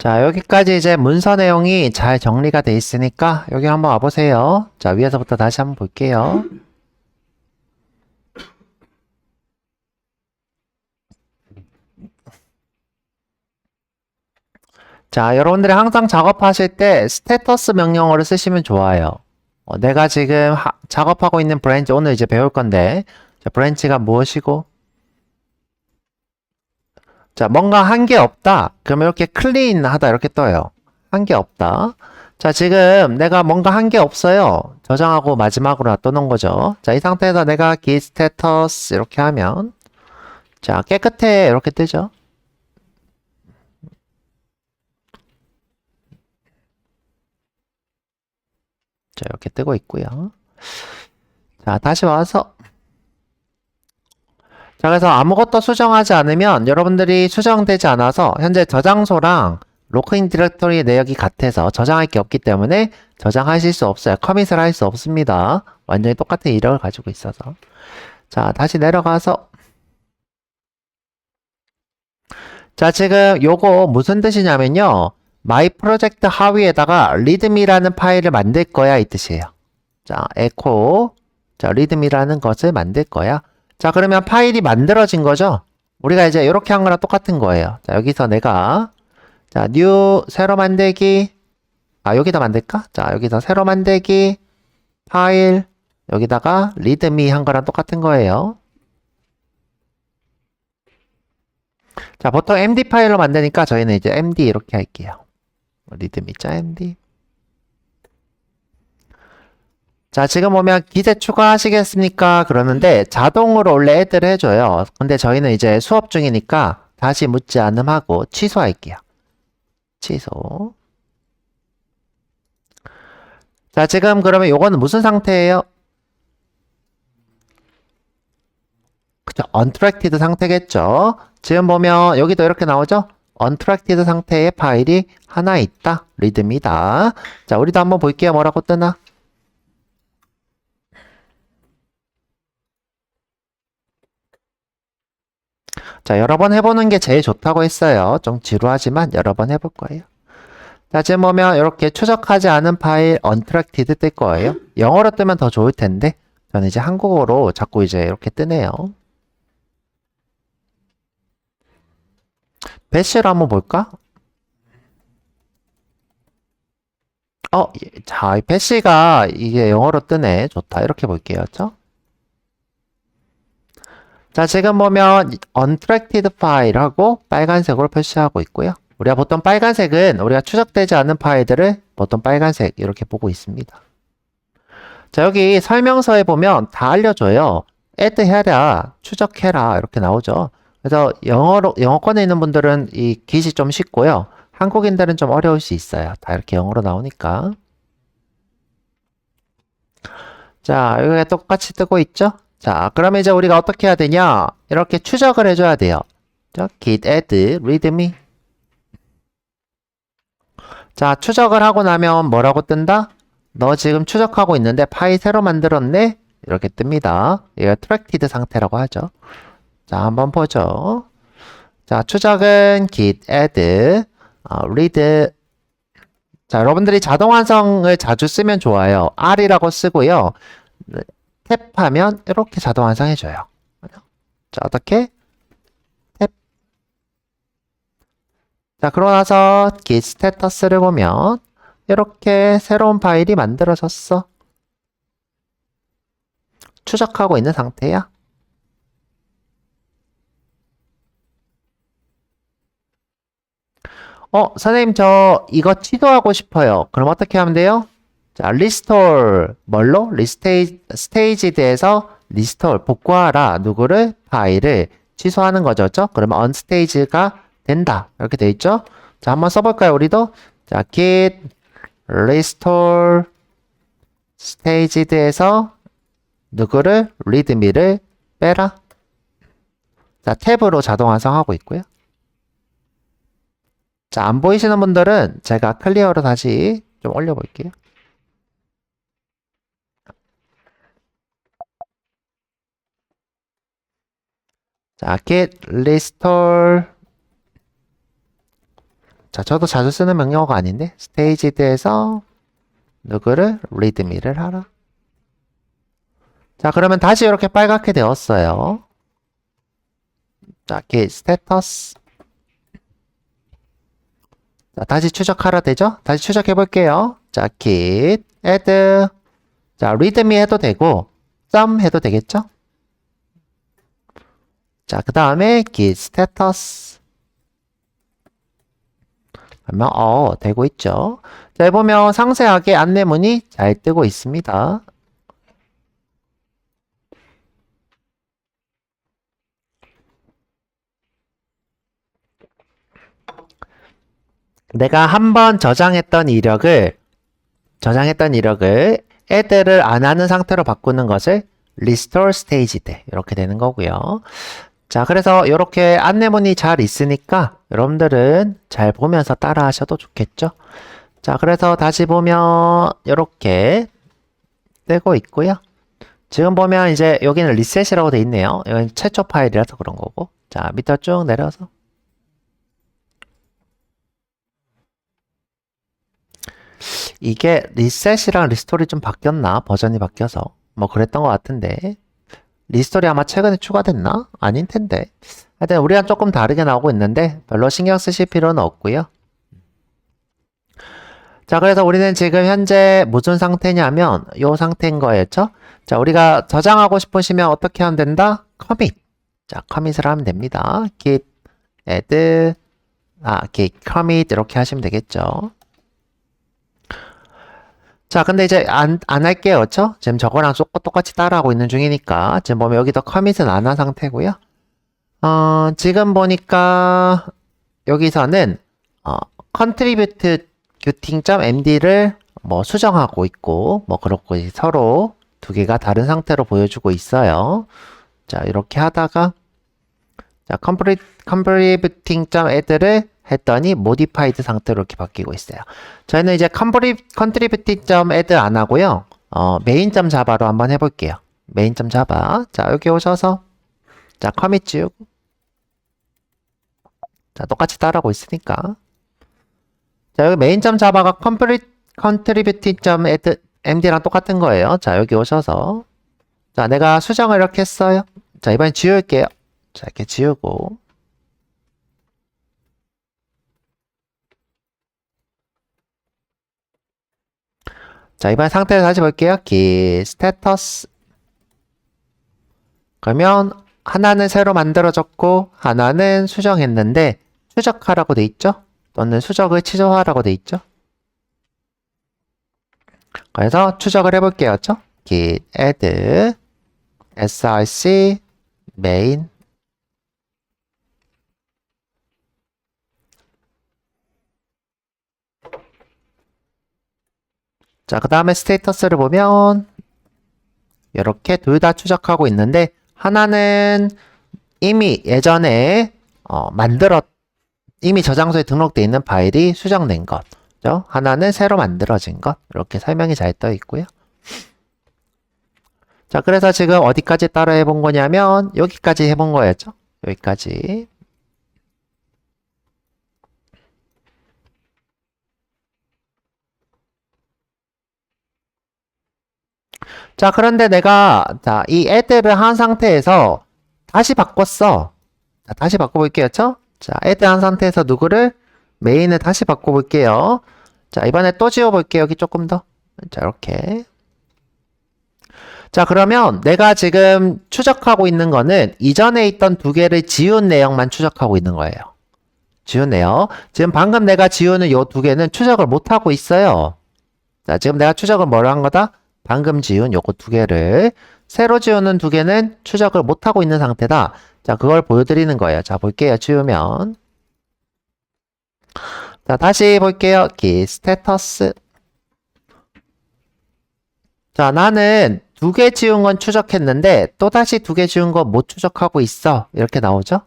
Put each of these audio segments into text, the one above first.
자, 여기까지 이제 문서 내용이 잘 정리가 돼 있으니까 여기 한번 와보세요. 자, 위에서부터 다시 한번 볼게요. 자, 여러분들이 항상 작업하실 때 스테터스 명령어를 쓰시면 좋아요. 내가 지금 작업하고 있는 브랜치, 오늘 이제 배울 건데, 자, 브랜치가 무엇이고, 자, 뭔가 한 게 없다. 그러면 이렇게 클린하다 이렇게 떠요. 한 게 없다. 자, 지금 내가 뭔가 한 게 없어요. 저장하고 마지막으로 놔두는 거죠. 자, 이 상태에서 내가 git status 이렇게 하면, 자, 깨끗해 이렇게 뜨죠. 자, 이렇게 뜨고 있고요. 자, 다시 와서 자, 그래서 아무것도 수정하지 않으면 여러분들이 수정되지 않아서 현재 저장소랑 로그인 디렉토리 내역이 같아서 저장할 게 없기 때문에 저장하실 수 없어요. 커밋을 할 수 없습니다. 완전히 똑같은 이력을 가지고 있어서. 자, 다시 내려가서 자, 지금 요거 무슨 뜻이냐면요. 마이 프로젝트 하위에다가 readme라는 파일을 만들 거야 이 뜻이에요. 자, 에코 자, readme라는 것을 만들 거야. 자, 그러면 파일이 만들어진 거죠? 우리가 이제 이렇게 한 거랑 똑같은 거예요. 자, 여기서 내가 자, new 새로 만들기 여기다 만들까? 자, 여기서 새로 만들기 파일 여기다가 readme 한 거랑 똑같은 거예요. 자, 보통 md 파일로 만드니까 저희는 이제 md 이렇게 할게요. readme.md 자, 지금 보면 기재 추가하시겠습니까? 그러는데 자동으로 원래 애드를 해줘요. 근데 저희는 이제 수업 중이니까 다시 묻지 않음 하고 취소할게요. 취소. 자, 지금 그러면 요거는 무슨 상태예요? 그쵸, untracked 상태겠죠? 지금 보면 여기도 이렇게 나오죠? untracked 상태의 파일이 하나 있다. 리드미다. 자, 우리도 한번 볼게요. 뭐라고 뜨나? 자, 여러 번 해보는 게 제일 좋다고 했어요. 좀 지루하지만 여러 번 해볼 거예요. 자, 지금 보면 이렇게 추적하지 않은 파일 untracked 뜰 거예요. 영어로 뜨면 더 좋을 텐데 저는 이제 한국어로 자꾸 이제 이렇게 뜨네요. 배시를 한번 볼까? 자, 이 배시가 이게 영어로 뜨네. 좋다. 이렇게 볼게요. 그쵸? 자, 지금 보면 untracked 파일하고 빨간색으로 표시하고 있고요. 우리가 보통 빨간색은 우리가 추적되지 않은 파일들을 보통 빨간색 이렇게 보고 있습니다. 자, 여기 설명서에 보면 다 알려줘요. add 해라, 추적해라 이렇게 나오죠. 그래서 영어권에 있는 분들은 이 기시 좀 쉽고요. 한국인들은 좀 어려울 수 있어요. 다 이렇게 영어로 나오니까. 자, 여기가 똑같이 뜨고 있죠? 자, 그러면 이제 우리가 어떻게 해야 되냐? 이렇게 추적을 해줘야 돼요. 자, git add readme. 자, 추적을 하고 나면 뭐라고 뜬다? 너 지금 추적하고 있는데 파일 새로 만들었네? 이렇게 뜹니다. 얘가 트랙티드 상태라고 하죠. 자, 한번 보죠. 자, 추적은 git add read. 자, 여러분들이 자동 완성을 자주 쓰면 좋아요. R이라고 쓰고요. 탭하면 이렇게 자동 완성해줘요. 자, 어떻게? 탭. 자, 그러고 나서 git status를 보면 이렇게 새로운 파일이 만들어졌어. 추적하고 있는 상태야. 선생님, 저 이거 취소하고 싶어요. 그럼 어떻게 하면 돼요? 자, restore, 뭘로? stage에서 restore, 복구하라. 누구를? 파일을 취소하는 거죠. 그죠? 그러면 unstage가 된다. 이렇게 돼 있죠? 자, 한번 써볼까요, 우리도? 자, git restore staged에서 누구를? readme를 빼라. 자, 탭으로 자동 완성하고 있고요. 자, 안 보이시는 분들은 제가 클리어로 다시 좀 올려볼게요. 자, git restore 자, 저도 자주 쓰는 명령어가 아닌데, staged에서 누구를 readme를 하라. 자, 그러면 다시 이렇게 빨갛게 되었어요. 자, git status. 자, 다시 추적하라 되죠? 다시 추적해 볼게요. 자, git add. 자, readme 해도 되고, sum 해도 되겠죠? 자, 그 다음에 git status. 그러면, 되고 있죠? 자, 보면 상세하게 안내문이 잘 뜨고 있습니다. 내가 한번 저장했던 이력을 add를 안 하는 상태로 바꾸는 것을 restore staged 이렇게 되는 거고요. 자, 그래서 이렇게 안내문이 잘 있으니까 여러분들은 잘 보면서 따라 하셔도 좋겠죠. 자, 그래서 다시 보면 이렇게 뜨고 있고요. 지금 보면 이제 여기는 리셋이라고 돼 있네요. 이건 최초 파일이라서 그런 거고. 자, 밑으로 쭉 내려서 이게 리셋이랑 리스토리 좀 바뀌었나? 버전이 바뀌어서 뭐 그랬던 것 같은데 리스토리 아마 최근에 추가됐나? 아닌 텐데 하여튼 우리랑 조금 다르게 나오고 있는데 별로 신경 쓰실 필요는 없고요. 자, 그래서 우리는 지금 현재 무슨 상태냐면 요 상태인 거였죠. 자, 우리가 저장하고 싶으시면 어떻게 하면 된다? commit. 자, commit을 하면 됩니다. git add git commit 이렇게 하시면 되겠죠. 자, 근데 이제 안 할게요. 그쵸? 지금 저거랑 똑같이 따라하고 있는 중이니까. 지금 보면 여기도 커밋은 안 한 상태고요. 지금 보니까 여기서는 contributing.md를 뭐 수정하고 있고, 뭐 그렇고 서로 두 개가 다른 상태로 보여주고 있어요. 자, 이렇게 하다가 자, contributing.add를 했더니 modified 상태로 이렇게 바뀌고 있어요. 저희는 이제 contributing.add 안 하고요. main.java로 한번 해볼게요. main.java. 자, 여기 오셔서 자, commit 지우고 자, 똑같이 따라하고 있으니까 자, 여기 main.java가 contributing.add.md랑 똑같은 거예요. 자, 여기 오셔서 자, 내가 수정을 이렇게 했어요. 자, 이번엔 지울게요. 자, 이렇게 지우고 자, 이번 상태를 다시 볼게요. git status. 그러면 하나는 새로 만들어졌고 하나는 수정했는데 추적하라고 돼 있죠? 또는 수적을 취소하라고 돼 있죠? 그래서 추적을 해볼게요. git add src main 자, 그 다음에 스테이터스를 보면 이렇게 둘 다 추적하고 있는데 하나는 이미 예전에 이미 저장소에 등록되어 있는 파일이 수정된 것 하나는 새로 만들어진 것 이렇게 설명이 잘 떠 있고요. 자, 그래서 지금 어디까지 따라 해본 거냐면 여기까지 해본 거였죠. 여기까지. 자, 그런데 내가 이 add를 한 상태에서 다시 바꿨어. 자, 다시 바꿔볼게요. 자, add 한 상태에서 누구를? 메인을 다시 바꿔볼게요. 자, 이번에 또 지워볼게요. 여기 조금 더. 자, 이렇게. 자, 그러면 내가 지금 추적하고 있는 거는 이전에 있던 두 개를 지운 내용만 추적하고 있는 거예요. 지운 내용. 지금 방금 내가 지우는 요 두 개는 추적을 못하고 있어요. 자, 지금 내가 추적을 뭐로 한 거다? 방금 지운 요거 두 개를 새로 지우는 두 개는 추적을 못하고 있는 상태다. 자, 그걸 보여드리는 거예요. 자, 볼게요. 지우면 자, 다시 볼게요. git status 자, 나는 두 개 지운 건 추적했는데 또다시 두 개 지운 거 못 추적하고 있어. 이렇게 나오죠?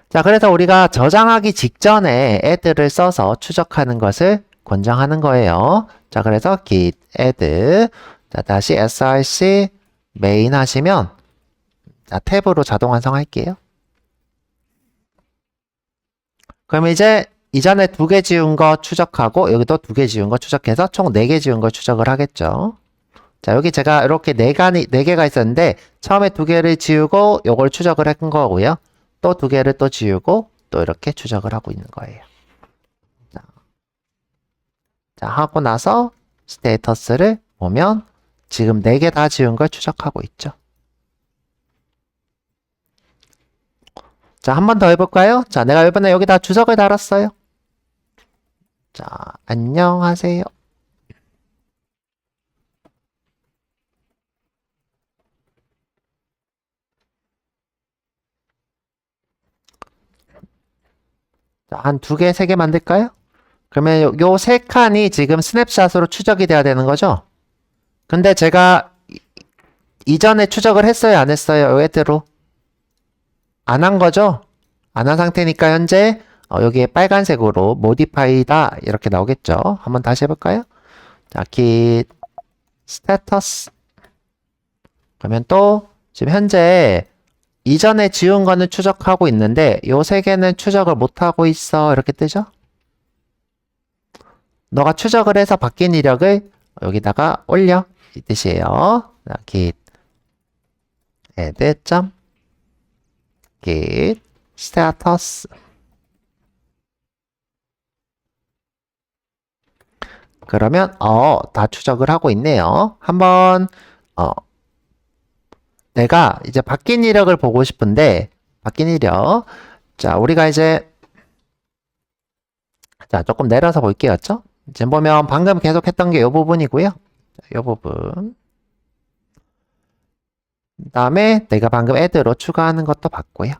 자, 그래서 우리가 저장하기 직전에 add를 써서 추적하는 것을 권장하는 거예요. 자, 그래서 git add 자, 다시 src main 하시면 자, 탭으로 자동 완성할게요. 그럼 이제 이전에 2개 지운 거 추적하고 여기도 2개 지운 거 추적해서 총 4개 지운 걸 추적을 하겠죠. 자, 여기 제가 이렇게 4개가 있었는데 처음에 2개를 지우고 요걸 추적을 한 거고요. 또 2개를 또 지우고 또 이렇게 추적을 하고 있는 거예요. 자, 하고 나서 스테이터스를 보면 지금 4개 다 지운 걸 추적하고 있죠. 자, 한 번 더 해볼까요? 자, 내가 이번에 여기다 주석을 달았어요. 자, 안녕하세요. 자, 한 2개, 3개 만들까요? 그러면 요 3칸이 지금 스냅샷으로 추적이 돼야 되는 거죠? 근데 제가 이전에 추적을 했어요, 안 했어요? 요 애대로. 안 한 거죠? 안 한 상태니까 현재 여기에 빨간색으로 modify다 이렇게 나오겠죠? 한번 다시 해볼까요? 자, git status. 그러면 또 지금 현재 이전에 지운 거는 추적하고 있는데 요 3개는 추적을 못하고 있어 이렇게 뜨죠? 너가 추적을 해서 바뀐 이력을 여기다가 올려 이 뜻이에요. 자, git add git status. 그러면 다 추적을 하고 있네요. 한번 내가 이제 바뀐 이력을 보고 싶은데 바뀐 이력. 자, 우리가 이제 자, 조금 내려서 볼게요. 지금 보면 방금 계속 했던 게 이 부분이고요. 이 부분. 그 다음에 내가 방금 add로 추가하는 것도 봤고요.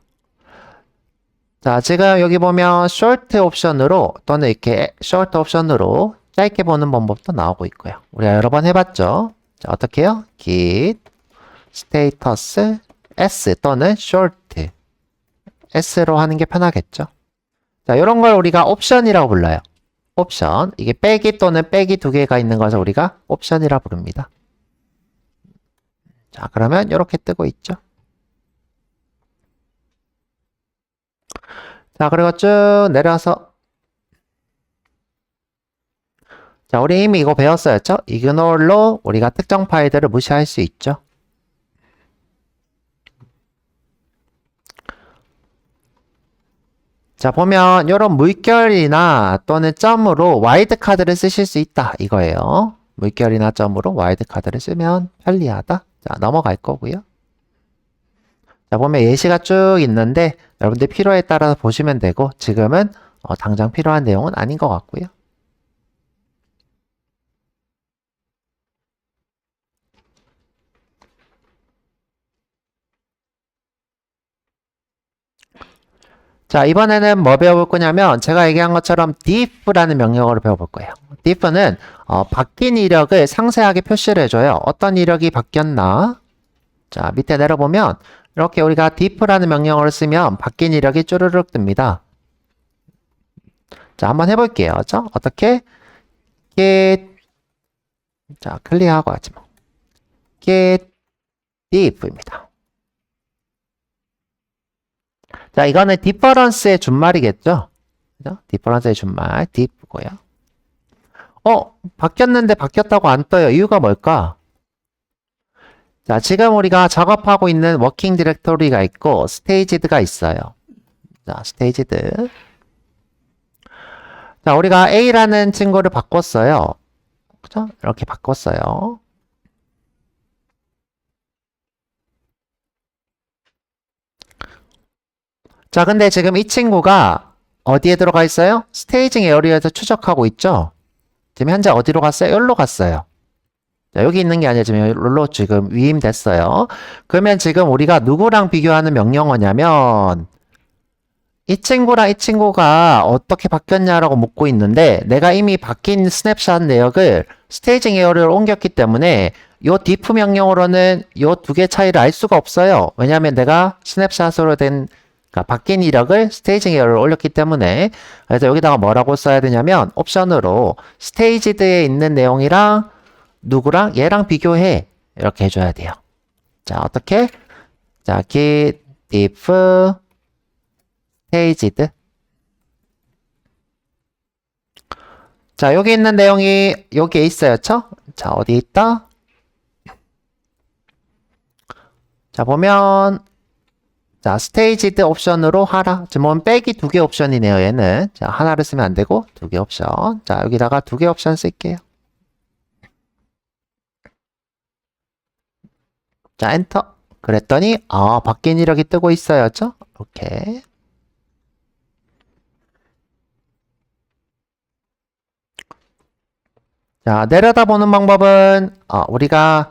자, 지금 여기 보면 short 옵션으로 또는 이렇게 short 옵션으로 짧게 보는 방법도 나오고 있고요. 우리가 여러 번 해봤죠. 자, 어떻게 해요? git status s 또는 short s로 하는 게 편하겠죠. 자, 이런 걸 우리가 옵션이라고 불러요. 옵션. 이게 빼기 또는 빼기 2개가 있는 것을 우리가 옵션이라 부릅니다. 자, 그러면 이렇게 뜨고 있죠. 자, 그리고 쭉 내려서 자, 우리 이미 이거 배웠어였죠? ignore로 우리가 특정 파일들을 무시할 수 있죠. 자, 보면 이런 물결이나 또는 점으로 와일드 카드를 쓰실 수 있다 이거예요. 물결이나 점으로 와일드 카드를 쓰면 편리하다. 자, 넘어갈 거고요. 자, 보면 예시가 쭉 있는데 여러분들 필요에 따라서 보시면 되고 지금은 당장 필요한 내용은 아닌 것 같고요. 자, 이번에는 뭐 배워볼 거냐면 제가 얘기한 것처럼 diff라는 명령어를 배워볼 거예요. diff는 바뀐 이력을 상세하게 표시를 해줘요. 어떤 이력이 바뀌었나? 자, 밑에 내려보면 이렇게 우리가 diff라는 명령어를 쓰면 바뀐 이력이 쭈르륵 뜹니다. 자, 한번 해볼게요. 어떻게? get 자, 클리어하고 하지 뭐. get diff입니다. 자, 이거는 difference의 준말이겠죠? 그죠? difference의 준말, diff고요. 바뀌었는데 바뀌었다고 안 떠요. 이유가 뭘까? 자, 지금 우리가 작업하고 있는 워킹 디렉토리가 있고 staged가 있어요. 자, staged. 자, 우리가 A라는 친구를 바꿨어요. 그죠? 이렇게 바꿨어요. 자, 근데 지금 이 친구가 어디에 들어가 있어요? 스테이징 에어리어에서 추적하고 있죠? 지금 현재 어디로 갔어요? 여기로 갔어요. 자, 여기 있는 게 아니라 지금 여기로 지금 위임됐어요. 그러면 지금 우리가 누구랑 비교하는 명령어냐면 이 친구랑 이 친구가 어떻게 바뀌었냐라고 묻고 있는데 내가 이미 바뀐 스냅샷 내역을 스테이징 에어리어로 옮겼기 때문에 요 diff 명령어로는 요 2개 차이를 알 수가 없어요. 왜냐하면 내가 스냅샷으로 된 그러니까 바뀐 이력을 스테이징 에어를 올렸기 때문에 그래서 여기다가 뭐라고 써야 되냐면 옵션으로 스테이지드에 있는 내용이랑 누구랑 얘랑 비교해 이렇게 해줘야 돼요. 자, 어떻게? 자, git diff staged 자, 여기 있는 내용이 여기에 있어요. 쵸? 자, 어디 있다? 자, 보면 자, 스테이지드 옵션으로 하라. 지금 빼기 두 개 옵션이네요, 얘는. 자, 하나를 쓰면 안 되고 두 개 옵션. 자, 여기다가 두 개 옵션 쓸게요. 자, 엔터. 그랬더니 바뀐 이력이 뜨고 있어요. 죠? 오케이. 자, 내려다보는 방법은 우리가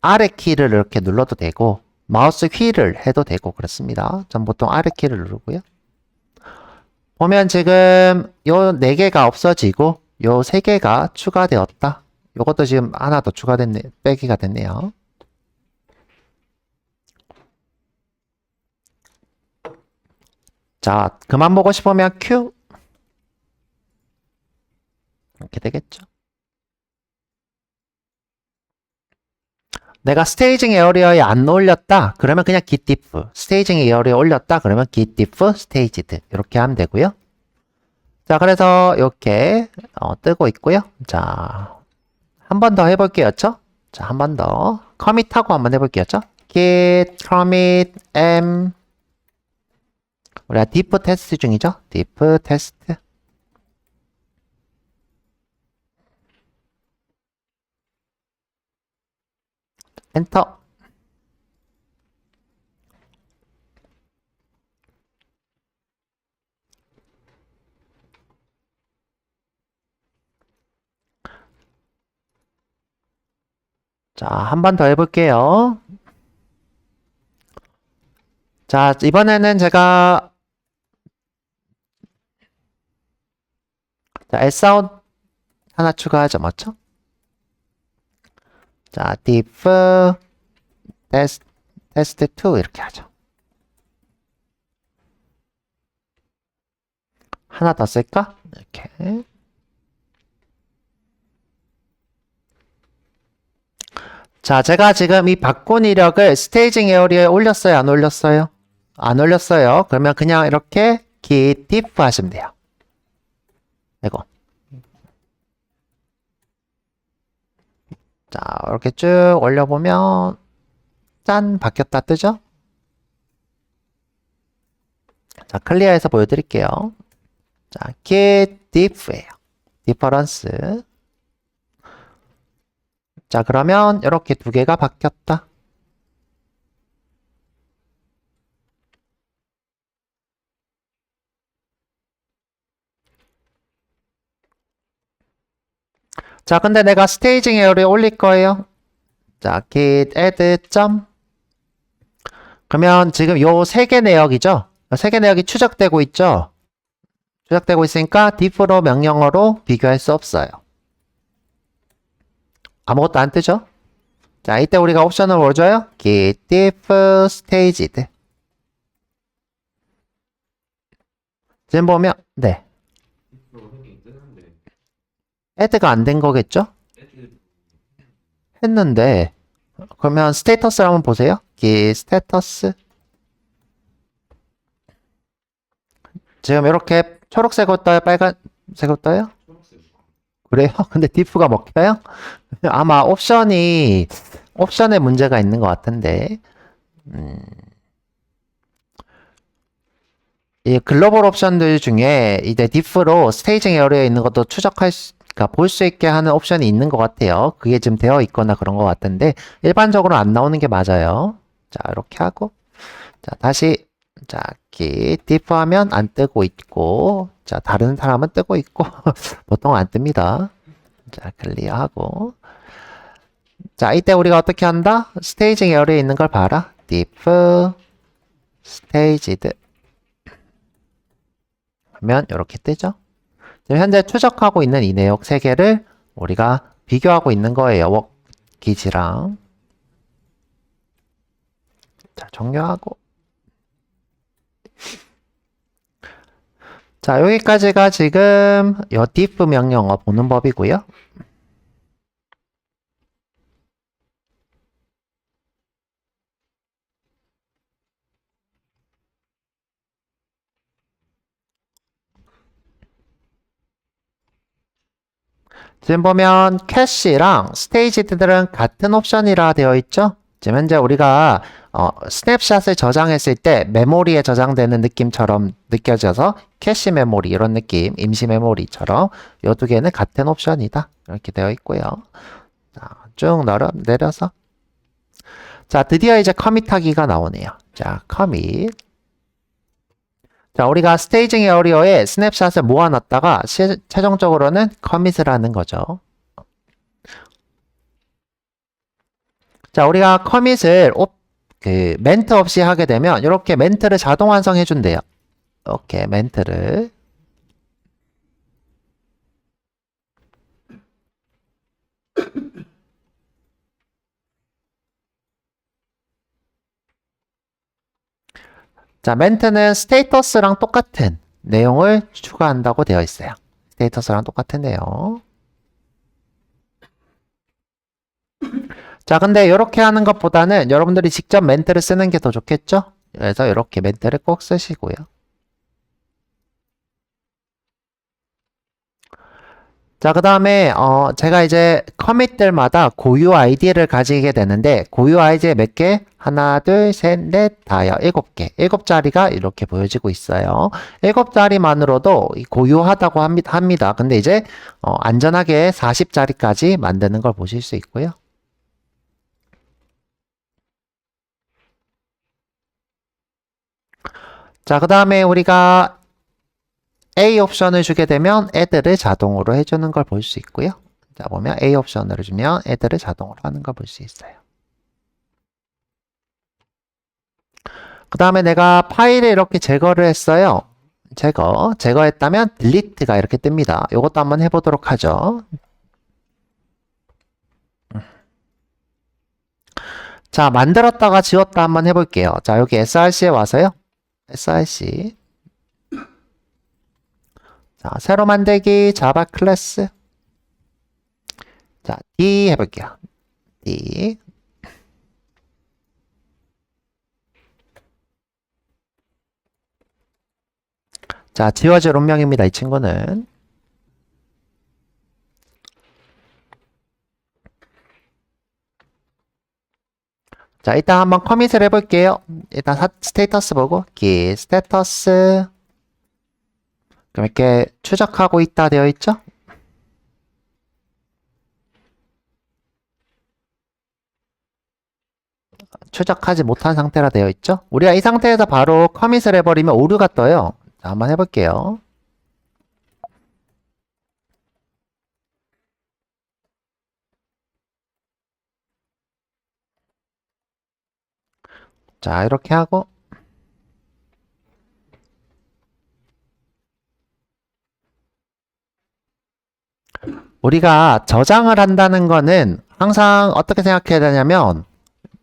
아래 키를 이렇게 눌러도 되고 마우스 휠을 해도 되고 그렇습니다. 전 보통 아래 키를 누르고요. 보면 지금 요 4개가 없어지고 요 3개가 추가되었다. 요것도 지금 하나 더 추가됐네, 빼기가 됐네요. 자, 그만 보고 싶으면 Q. 이렇게 되겠죠. 내가 스테이징 에어리어에 안 올렸다. 그러면 그냥 git diff. 스테이징 에어리어에 올렸다. 그러면 git diff staged. 이렇게 하면 되고요. 자, 그래서 이렇게 뜨고 있고요. 자, 한 번 더 해볼게요. 죠? 자, 한 번 더. 커밋하고 한번 해볼게요. 죠? git commit m 우리가 diff 테스트 중이죠? diff 테스트. 엔터. 자, 한 번 더 해볼게요. 자, 이번에는 제가 자, sout 하나 추가하죠. 맞죠? 자, diff test 2 이렇게 하죠. 하나 더 쓸까? 이렇게. 자, 제가 지금 이 바꾼 이력을 스테이징 에어리어에 올렸어요? 안 올렸어요? 안 올렸어요. 그러면 그냥 이렇게 git diff 하시면 돼요. 이거. 자, 이렇게 쭉 올려보면 짠! 바뀌었다 뜨죠? 자, 클리어해서 보여드릴게요. 자, git diff예요. difference. 자, 그러면 이렇게 두 개가 바뀌었다. 자, 근데 내가 스테이징 에어리어에 올릴 거예요. 자, git add 점. 그러면 지금 요 세 개 내역이죠? 세 개 내역이 추적되고 있죠? 추적되고 있으니까 diff로 명령어로 비교할 수 없어요. 아무것도 안 뜨죠? 자, 이때 우리가 옵션을 뭐 줘요? git diff staged. 지금 보면, 네. add가 안 된 거겠죠? 했는데, 그러면 스테이터스를 한번 보세요. git status. 지금 이렇게 초록색으로 떠요? 빨간색으로 떠요? 그래요? 근데 diff가 먹혀요? 아마 옵션에 문제가 있는 것 같은데, 이 글로벌 옵션들 중에 이제 diff로 스테이징 에어리어에 있는 것도 그러니까 볼 수 있게 하는 옵션이 있는 것 같아요. 그게 지금 되어 있거나 그런 것 같은데, 일반적으로 안 나오는 게 맞아요. 자, 이렇게 하고, 자, 다시, 자, diff 하면 안 뜨고 있고, 자, 다른 사람은 뜨고 있고, 보통 안 뜹니다. 자, 클리어하고. 자, 이때 우리가 어떻게 한다? 스테이징 에어리어에 있는 걸 봐라. diff staged 하면 이렇게 뜨죠. 지금 현재 추적하고 있는 이 내역 3개를 우리가 비교하고 있는 거예요. 워기지랑. 자, 종료하고. 자, 여기까지가 지금 요 diff 명령어 보는 법이고요. 지금 보면 캐시랑 스테이지들은 같은 옵션이라 되어 있죠? 지금 현재 우리가 스냅샷을 저장했을 때 메모리에 저장되는 느낌처럼 느껴져서 캐시 메모리 이런 느낌, 임시 메모리처럼 이 두 개는 같은 옵션이다. 이렇게 되어 있고요. 자, 쭉 내려서 자, 드디어 이제 커밋하기가 나오네요. 자, 커밋. 자, 우리가 스테이징 에어리어에 스냅샷을 모아놨다가 최종적으로는 커밋을 하는 거죠. 자, 우리가 커밋을 멘트 없이 하게 되면 이렇게 멘트를 자동 완성해 준대요. 이렇게 멘트를 자, 멘트는 스테이터스랑 똑같은 내용을 추가한다고 되어 있어요. 스테이터스랑 똑같은 내용. 자, 근데 이렇게 하는 것보다는 여러분들이 직접 멘트를 쓰는 게 더 좋겠죠? 그래서 이렇게 멘트를 꼭 쓰시고요. 자, 그 다음에 제가 이제 커밋들마다 고유 아이디를 가지게 되는데 고유 아이디에 몇 개? 하나, 둘, 셋, 넷, 다요. 7개. 7자리가 이렇게 보여지고 있어요. 7자리만으로도 고유하다고 합니다. 근데 이제 안전하게 40자리까지 만드는 걸 보실 수 있고요. 자, 그 다음에 우리가 A 옵션을 주게 되면 add를 자동으로 해주는 걸 볼 수 있고요. 자, 보면 A 옵션을 주면 add를 자동으로 하는 걸 볼 수 있어요. 그 다음에 내가 파일을 이렇게 제거를 했어요. 제거했다면 delete가 이렇게 뜹니다. 이것도 한번 해보도록 하죠. 자, 만들었다가 지웠다 한번 해볼게요. 자, 여기 src에 와서요. src. 자, 새로 만들기 자바 클래스. 자, D 해볼게요. D. 자, 지워질 운명입니다. 이 친구는. 자, 일단 한번 커밋을 해볼게요. 일단 스테이터스 보고 스테이터스 그럼 이렇게 추적하고 있다 되어 있죠? 추적하지 못한 상태라 되어 있죠? 우리가 이 상태에서 바로 커밋을 해버리면 오류가 떠요. 자, 한번 해볼게요. 자, 이렇게 하고 우리가 저장을 한다는 거는 항상 어떻게 생각해야 되냐면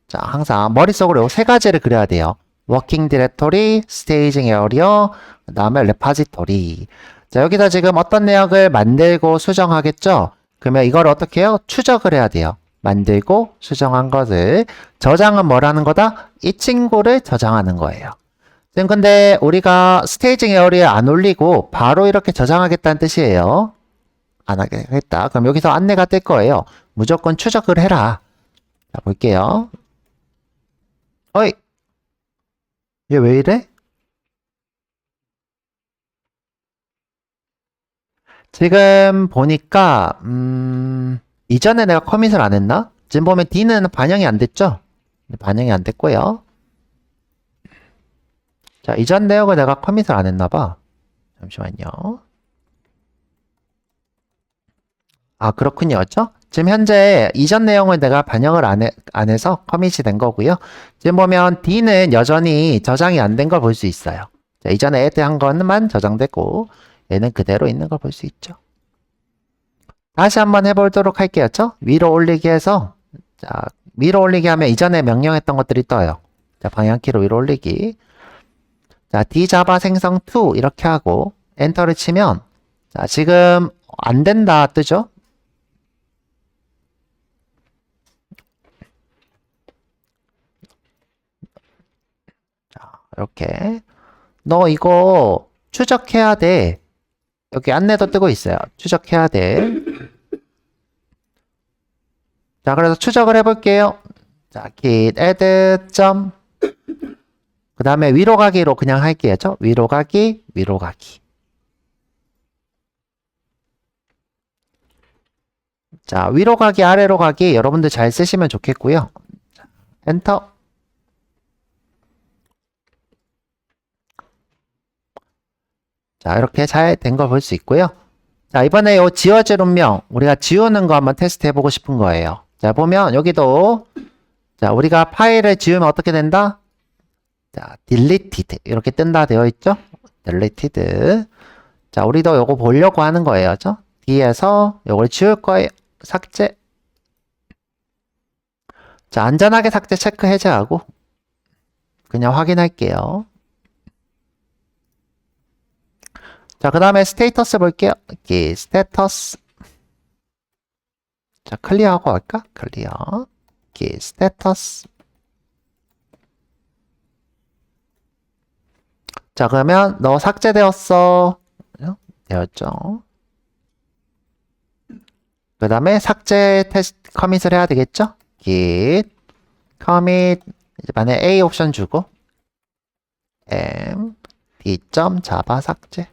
자, 항상 머릿속으로 세 가지를 그려야 돼요. 워킹 디렉토리, 스테이징 에어리어, 그 다음에 레파지토리. 자, 여기다 지금 어떤 내역을 만들고 수정하겠죠? 그러면 이걸 어떻게 해요? 추적을 해야 돼요. 만들고 수정한 것을. 저장은 뭐라는 거다? 이 친구를 저장하는 거예요. 지금 근데 우리가 스테이징 에어리어에 안 올리고 바로 이렇게 저장하겠다는 뜻이에요. 안 하겠다. 그럼 여기서 안내가 뜰 거예요. 무조건 추적을 해라. 자, 볼게요. 어이! 얘 왜 이래? 지금 보니까 이전에 내가 커밋을 안 했나? 지금 보면 D는 반영이 안 됐죠? 반영이 안 됐고요. 자, 이전 내역을 내가 커밋을 안 했나 봐. 잠시만요. 아, 그렇군요. 그렇죠? 지금 현재 이전 내용을 내가 반영을 안 해서 커밋이 된 거고요. 지금 보면 D는 여전히 저장이 안 된 걸 볼 수 있어요. 자, 이전에 add 한 것만 저장되고 얘는 그대로 있는 걸 볼 수 있죠. 다시 한번 해보도록 할게요. 그렇죠? 위로 올리기 해서 자, 위로 올리기 하면 이전에 명령했던 것들이 떠요. 자, 방향키로 위로 올리기. 자, djava 생성 2 이렇게 하고 엔터를 치면 자, 지금 안 된다 뜨죠? 이렇게 너 이거 추적해야 돼. 여기 안내도 뜨고 있어요. 추적해야 돼. 자, 그래서 추적을 해볼게요. 자, git add 점. 그 다음에 위로 가기로 그냥 할게요. 위로 가기, 위로 가기. 자, 위로 가기, 아래로 가기 여러분들 잘 쓰시면 좋겠고요. 엔터. 자, 이렇게 잘 된 걸 볼 수 있고요. 자, 이번에 요 지워질 운명 우리가 지우는 거 한번 테스트 해보고 싶은 거예요. 자, 보면 여기도 자, 우리가 파일을 지우면 어떻게 된다? 자, deleted 이렇게 뜬다 되어 있죠? deleted. 자, 우리도 요거 보려고 하는 거예요. D에서 요걸 지울 거예요. 삭제. 자, 안전하게 삭제 체크 해제하고 그냥 확인할게요. 자, 그 다음에 스테이터스 볼게요. 여기 스테이터스. 자, 클리어하고 갈까? 클리어. 여기 스테이터스. 자, 그러면 너 삭제되었어. 되었죠. 그 다음에 삭제 테스트 커밋을 해야 되겠죠? git commit 이번에 A 옵션 주고 m d.java 삭제.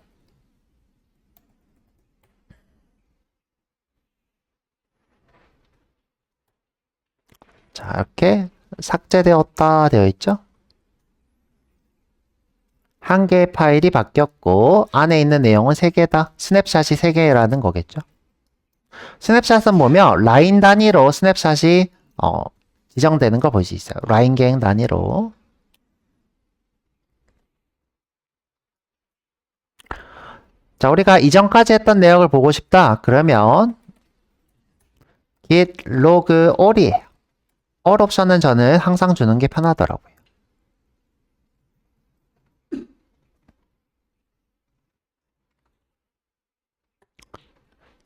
자, 이렇게 삭제되었다 되어 있죠? 한 개의 파일이 바뀌었고 안에 있는 내용은 3개다. 스냅샷이 3개라는 거겠죠? 스냅샷은 보면 라인 단위로 스냅샷이 지정되는 거 볼 수 있어요. 라인 갱 단위로. 자, 우리가 이전까지 했던 내용을 보고 싶다. 그러면 git log all이에요. all 옵션은 저는 항상 주는 게 편하더라고요.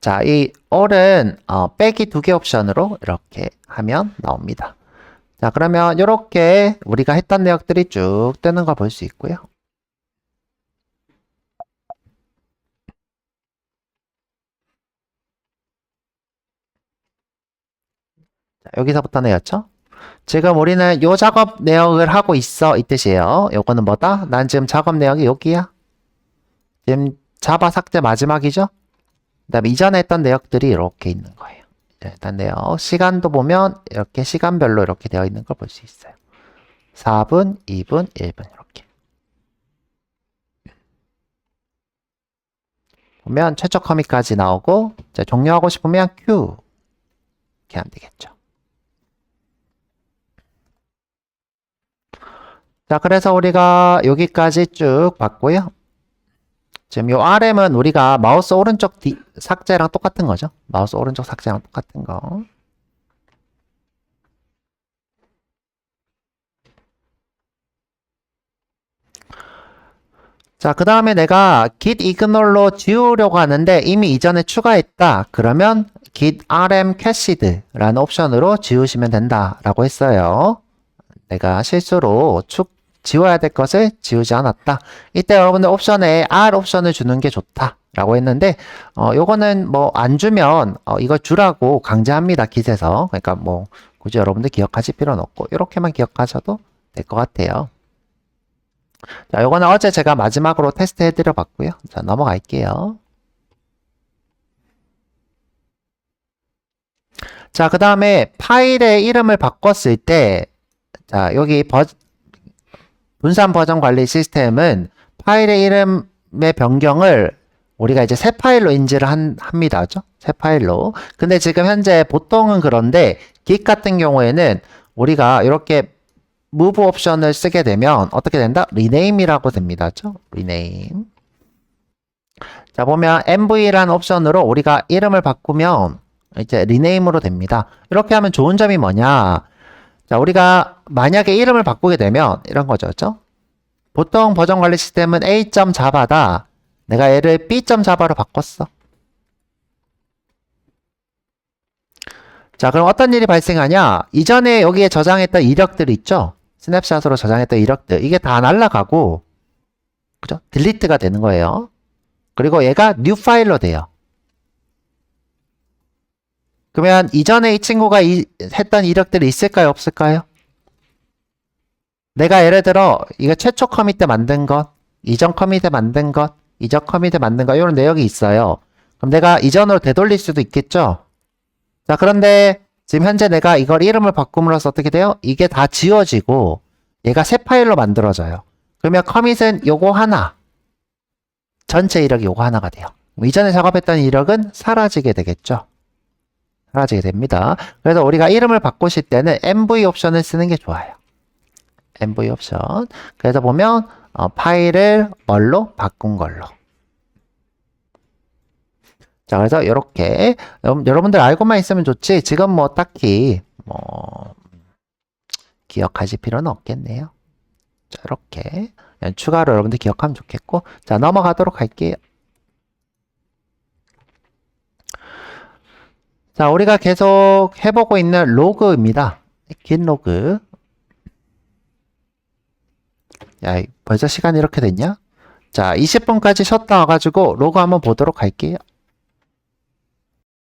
자, 이 all은 빼기 2개 옵션으로 이렇게 하면 나옵니다. 자, 그러면 이렇게 우리가 했던 내역들이 쭉 뜨는 걸 볼 수 있고요. 자, 여기서부터 내였죠? 지금 우리는 요 작업 내역을 하고 있어 이 뜻이에요. 요거는 뭐다? 난 지금 작업 내역이 여기야. 지금 자바 삭제 마지막이죠? 그 다음에 이전에 했던 내역들이 이렇게 있는 거예요. 일단 내역 시간도 보면 이렇게 시간별로 이렇게 되어 있는 걸 볼 수 있어요. 4분, 2분, 1분 이렇게 보면 최초 커밋까지 나오고 이제 종료하고 싶으면 Q 이렇게 하면 되겠죠. 자, 그래서 우리가 여기까지 쭉 봤고요. 지금 요 RM은 우리가 마우스 오른쪽 삭제랑 똑같은 거죠. 마우스 오른쪽 삭제랑 똑같은 거. 자, 그 다음에 내가 git ignore로 지우려고 하는데 이미 이전에 추가했다. 그러면 git rm cached라는 옵션으로 지우시면 된다라고 했어요. 내가 실수로 지워야 될 것을 지우지 않았다. 이때 여러분들 옵션에 R 옵션을 주는 게 좋다라고 했는데 요거는 뭐 안 주면 이걸 주라고 강제합니다. git에서. 그러니까 뭐 굳이 여러분들 기억하실 필요는 없고 이렇게만 기억하셔도 될 것 같아요. 자, 요거는 어제 제가 마지막으로 테스트 해드려 봤고요. 자, 넘어갈게요. 자, 그 다음에 파일의 이름을 바꿨을 때, 자, 여기 분산 버전 관리 시스템은 파일의 이름의 변경을 우리가 이제 새 파일로 인지를 합니다. 새 파일로. 근데 지금 현재 보통은 그런데 git 같은 경우에는 우리가 이렇게 move 옵션을 쓰게 되면 어떻게 된다? rename이라고 됩니다. rename. 자, 보면 mv라는 옵션으로 우리가 이름을 바꾸면 이제 rename으로 됩니다. 이렇게 하면 좋은 점이 뭐냐? 자, 우리가 만약에 이름을 바꾸게 되면 이런 거죠. 보통 버전 관리 시스템은 a.java다. 내가 얘를 b.java로 바꿨어. 자, 그럼 어떤 일이 발생하냐? 이전에 여기에 저장했던 이력들 있죠? 스냅샷으로 저장했던 이력들. 이게 다 날아가고, 그죠? 딜리트가 되는 거예요. 그리고 얘가 new 파일로 돼요. 그러면 이전에 이 친구가 했던 이력들이 있을까요? 없을까요? 내가 예를 들어 이거 최초 커밋 때 만든 것, 이전 커밋 때 만든 것, 이전 커밋 때 만든 것 이런 내역이 있어요. 그럼 내가 이전으로 되돌릴 수도 있겠죠? 자, 그런데 지금 현재 내가 이걸 이름을 바꿈으로써 어떻게 돼요? 이게 다 지워지고 얘가 새 파일로 만들어져요. 그러면 커밋은 요거 하나, 전체 이력이 요거 하나가 돼요. 이전에 작업했던 이력은 사라지게 되겠죠? 사라지게 됩니다. 그래서 우리가 이름을 바꾸실 때는 MV 옵션을 쓰는 게 좋아요. MV 옵션. 그래서 보면 파일을 뭘로? 바꾼 걸로. 자, 그래서 이렇게 여러분들 알고만 있으면 좋지 지금 뭐 딱히 기억하실 필요는 없겠네요. 자, 이렇게 그냥 추가로 여러분들 기억하면 좋겠고, 자, 넘어가도록 할게요. 자, 우리가 계속 해보고 있는 로그입니다. 긴 로그. 야, 벌써 시간이 이렇게 됐냐? 자, 20분까지 쉬었다 와가지고 로그 한번 보도록 할게요.